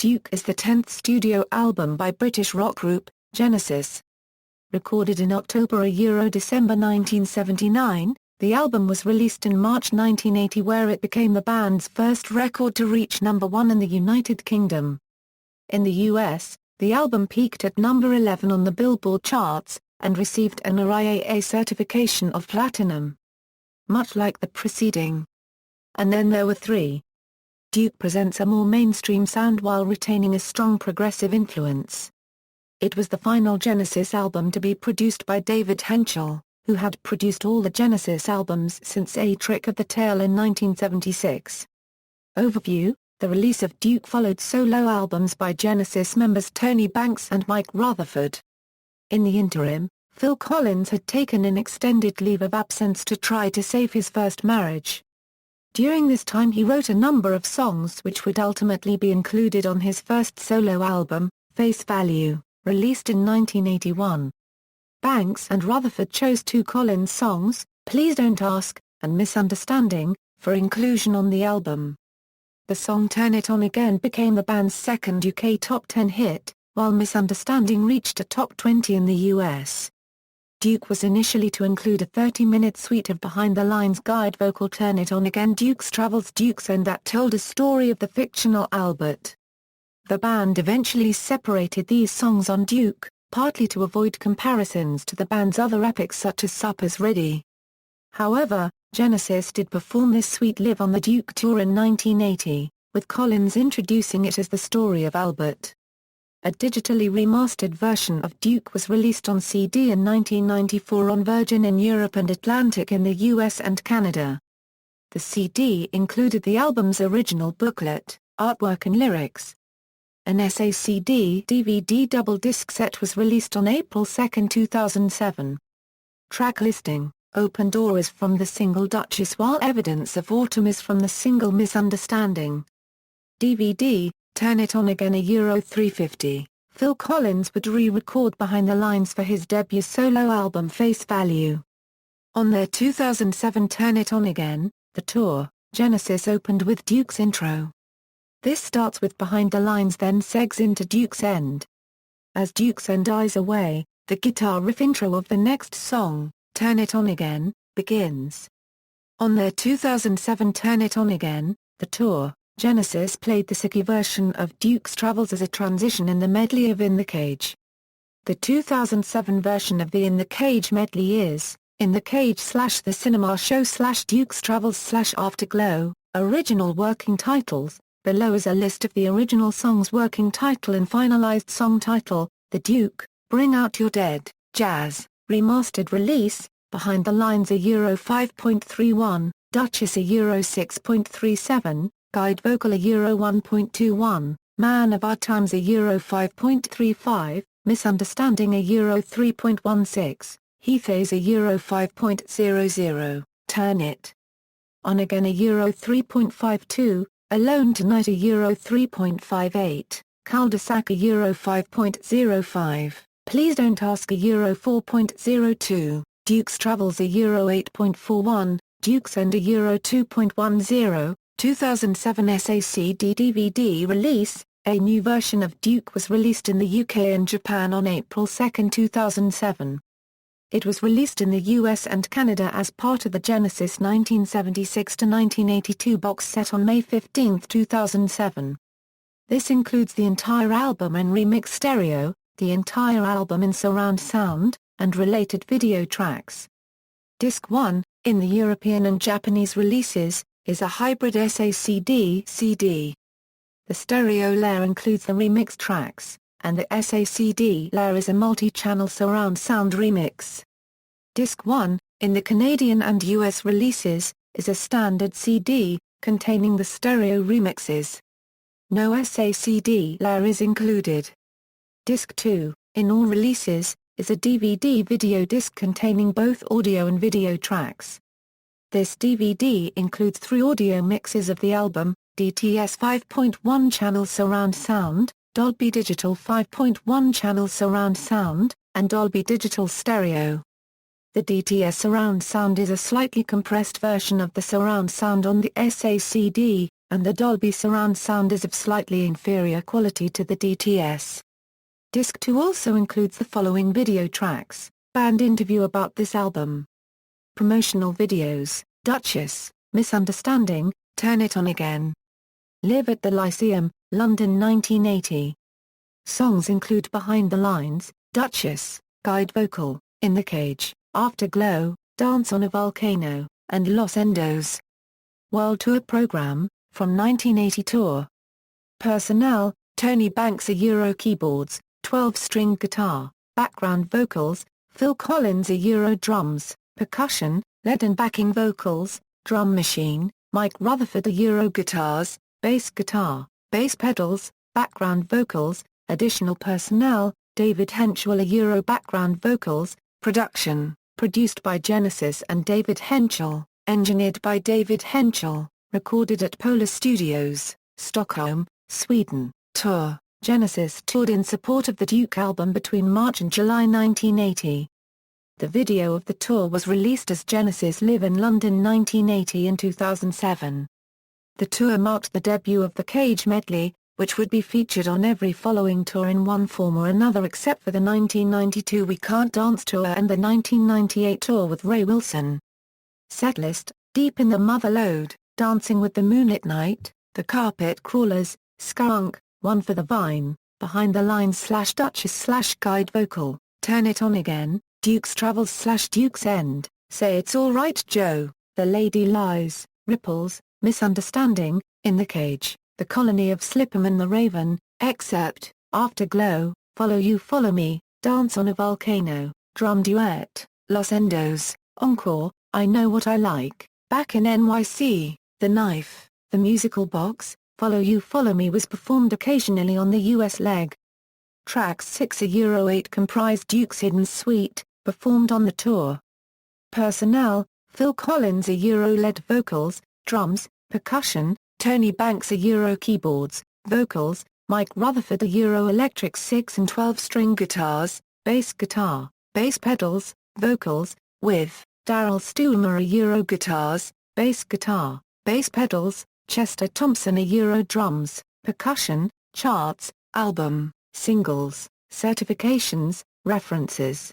Duke is the 10th studio album by British rock group, Genesis. Recorded in October–December 1979, the album was released in March 1980 where it became the band's first record to reach number 1 in the United Kingdom. In the US, the album peaked at number 11 on the Billboard charts, and received an RIAA certification of platinum. Much like the preceding. And Then There Were Three. Duke presents a more mainstream sound while retaining a strong progressive influence. It was the final Genesis album to be produced by David Hentschel, who had produced all the Genesis albums since A Trick of the Tail in 1976. Overview: the release of Duke followed solo albums by Genesis members Tony Banks and Mike Rutherford. In the interim, Phil Collins had taken an extended leave of absence to try to save his first marriage. During this time he wrote a number of songs which would ultimately be included on his first solo album, Face Value, released in 1981. Banks and Rutherford chose two Collins songs, Please Don't Ask, and Misunderstanding, for inclusion on the album. The song Turn It On Again became the band's second UK top 10 hit, while Misunderstanding reached a top 20 in the US. Duke was initially to include a 30-minute suite of behind-the-lines guide vocal Turn It On Again, Duke's Travels, Duke's End that told a story of the fictional Albert. The band eventually separated these songs on Duke, partly to avoid comparisons to the band's other epics such as Supper's Ready. However, Genesis did perform this suite live on the Duke tour in 1980, with Collins introducing it as the story of Albert. A digitally remastered version of Duke was released on CD in 1994 on Virgin in Europe and Atlantic in the US and Canada. The CD included the album's original booklet, artwork and lyrics. An SACD DVD double disc set was released on April 2, 2007. Track listing: Open Door is from the single Duchess while Evidence of Autumn is from the single Misunderstanding. DVD, Turn It On Again €350. Phil Collins would re-record Behind the Lines for his debut solo album Face Value. On their 2007 Turn It On Again, the tour, Genesis opened with Duke's intro. This starts with Behind the Lines then segs into Duke's End. As Duke's End dies away, the guitar riff intro of the next song, Turn It On Again, begins. On their 2007 Turn It On Again, the tour, Genesis played the Sicky version of Duke's Travels as a transition in the medley of In the Cage. The 2007 version of the In the Cage medley is, In the Cage / The Cinema Show / Duke's Travels / Afterglow, original working titles. Below is a list of the original song's working title and finalized song title, The Duke, Bring Out Your Dead, Jazz, Remastered Release, Behind the Lines Euro 5.31, Duchess Euro 6.37, Guide Vocal Euro 1.21, Man of Our Times Euro 5.35, Misunderstanding Euro 3.16, Heath's Euro 5.00, Turn It On Again Euro 3.52, Alone Tonight Euro 3.58, Cul-de-sac Euro 5.05, Please Don't Ask Euro 4.02, Duke's Travels Euro 8.41, Duke's End Euro 2.10, 2007 SACD DVD release. A new version of Duke was released in the UK and Japan on April 2, 2007. It was released in the US and Canada as part of the Genesis 1976–1982 box set on May 15, 2007. This includes the entire album in remix stereo, the entire album in surround sound, and related video tracks. Disc 1, in the European and Japanese releases, is a hybrid SACD CD. The stereo layer includes the remix tracks, and the SACD layer is a multi-channel surround sound remix. Disc 1, in the Canadian and US releases, is a standard CD, containing the stereo remixes. No SACD layer is included. Disc 2, in all releases, is a DVD video disc containing both audio and video tracks. This DVD includes 3 audio mixes of the album, DTS 5.1 channel surround sound, Dolby Digital 5.1 channel surround sound, and Dolby Digital stereo. The DTS surround sound is a slightly compressed version of the surround sound on the SACD, and the Dolby surround sound is of slightly inferior quality to the DTS. Disc 2 also includes the following video tracks: band interview about this album, promotional videos, Duchess, Misunderstanding, Turn It On Again, Live at the Lyceum, London 1980. Songs include Behind the Lines, Duchess, Guide Vocal, In the Cage, Afterglow, Dance on a Volcano, and Los Endos. World Tour Program, from 1980 tour. Personnel, Tony Banks Euro keyboards, 12-string guitar, background vocals, Phil Collins Euro drums, percussion, lead and backing vocals, drum machine, Mike Rutherford Euro guitars, bass guitar, bass pedals, background vocals, additional personnel, David Hentschel Euro background vocals, production, produced by Genesis and David Hentschel, engineered by David Hentschel, recorded at Polar Studios, Stockholm, Sweden. Tour: Genesis toured in support of the Duke album between March and July 1980. The video of the tour was released as Genesis Live in London 1980 and 2007. The tour marked the debut of the Cage medley, which would be featured on every following tour in one form or another except for the 1992 We Can't Dance tour and the 1998 tour with Ray Wilson. Setlist: Deep in the Mother Lode, Dancing with the Moon at Night, The Carpet Crawlers, Skunk, One for the Vine, Behind the Lines / Duchess / Guide Vocal, Turn It On Again, Duke's Travels / Duke's End, Say It's All Right Joe, The Lady Lies, Ripples, Misunderstanding, In the Cage, The Colony of Slipham and the Raven, Excerpt, Afterglow, Follow You Follow Me, Dance on a Volcano, Drum Duet, Los Endos, Encore, I Know What I Like, Back in NYC, The Knife, The Musical Box, Follow You Follow Me was performed occasionally on the US leg. Tracks 6 Euro 8 comprise Duke's Hidden Suite, performed on the tour. Personnel, Phil Collins Euro lead vocals, drums, percussion, Tony Banks Euro keyboards, vocals, Mike Rutherford Euro electric 6 and 12-string guitars, bass guitar, bass pedals, vocals, with Daryl Stuermer Euro guitars, bass guitar, bass pedals, Chester Thompson Euro drums, percussion, charts, album, singles, certifications, references.